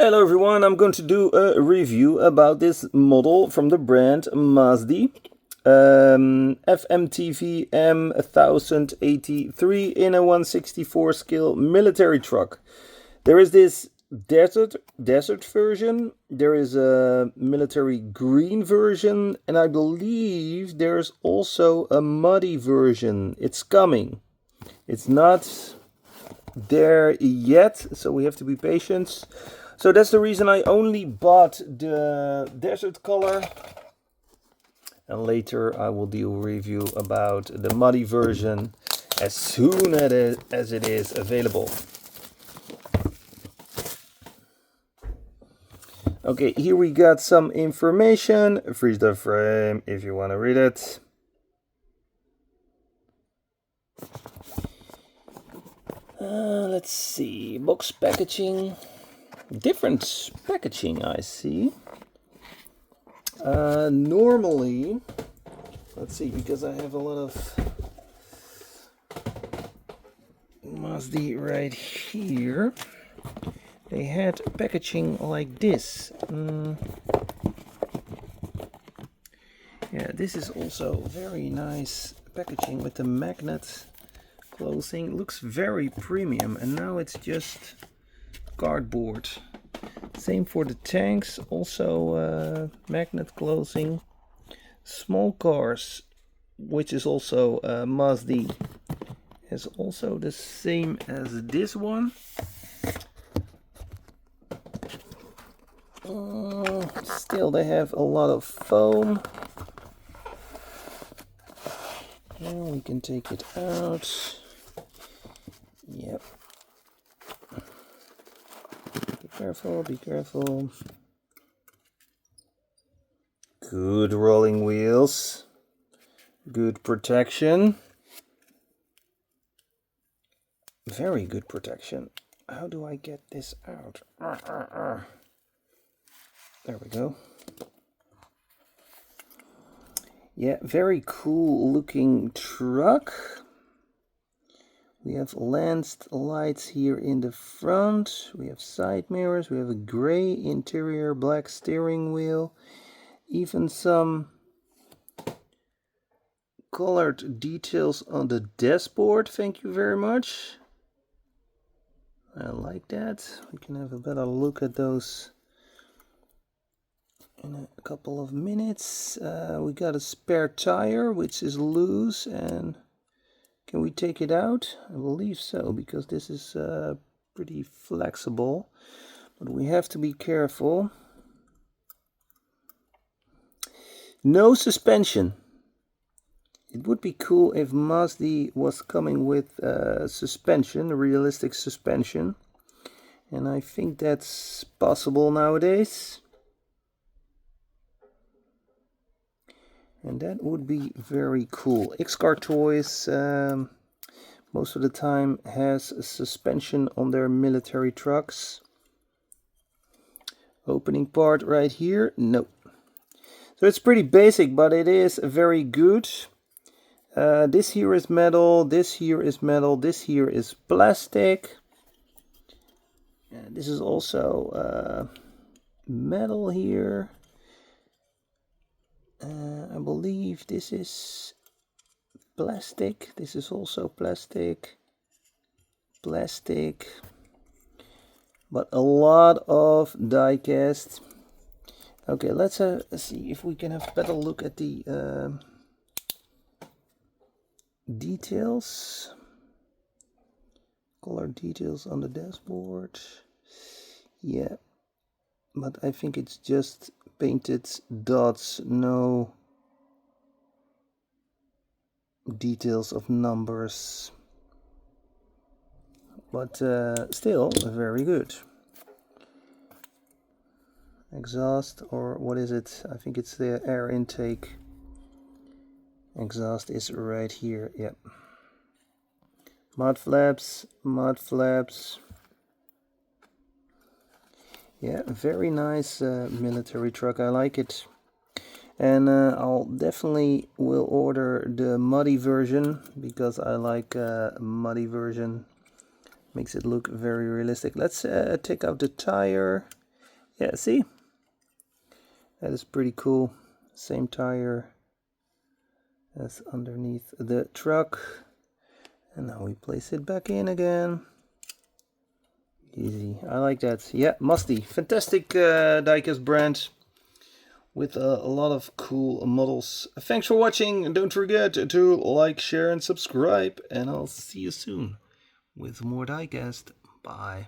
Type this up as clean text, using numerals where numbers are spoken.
Hello everyone, I'm going to do a review about this model from the brand Massdi. FMTV M1083 in a 1/64 scale military truck. There is this desert version, there is a military green version, and I believe there's also a muddy version. It's coming. It's not there yet, so we have to be patient. So that's the reason I only bought the desert color, and later I will do a review about the muddy version as soon as it is available. Okay, here we got some information. Freeze the frame if you want to read it. Let's see, box packaging. Different packaging, I see. Normally, let's see, because I have a lot of Massdi right here. They had packaging like this. Yeah, this is also very nice packaging with the magnet closing. Looks very premium, and now it's just cardboard. Same for the tanks, also magnet closing. Small cars, which is also Massdi, is also the same as this one. Still, they have a lot of foam. Now we can take it out. Yep. Be careful, be careful. Good rolling wheels. Good protection. Very good protection. How do I get this out? There we go. Yeah, very cool looking truck. We have lanced lights here in the front. We have side mirrors. We have a gray interior, black steering wheel. Even some colored details on the dashboard. Thank you very much. I like that. We can have a better look at those in a couple of minutes. We got a spare tire which is loose, and can we take it out? I believe so, because this is pretty flexible, but we have to be careful. No suspension. It would be cool if Massdi was coming with suspension, a realistic suspension, and I think that's possible nowadays. And that would be very cool. X-Car Toys most of the time has a suspension on their military trucks. Opening part right here, no. So it's pretty basic, but it is very good. This here is metal, this here is metal, this here is plastic. This is also metal here. I believe this is plastic. This is also plastic. Plastic. But a lot of die cast. Okay, let's see if we can have a better look at the details. Color details on the dashboard. Yeah, but I think it's just painted dots, no details of numbers, but still very good. Exhaust, or what is it? I think it's the air intake. Exhaust is right here. Yep. Mud flaps, mud flaps. Yeah, very nice military truck. I like it. And I'll definitely will order the muddy version, because I like muddy version. Makes it look very realistic. Let's take out the tire. Yeah, see? That is pretty cool. Same tire as underneath the truck. And now we place it back in again. Easy. I like that. Yeah, Massdi. Fantastic diecast brand with a lot of cool models. Thanks for watching. And don't forget to like, share, and subscribe. And I'll see you soon with more diecast. Bye.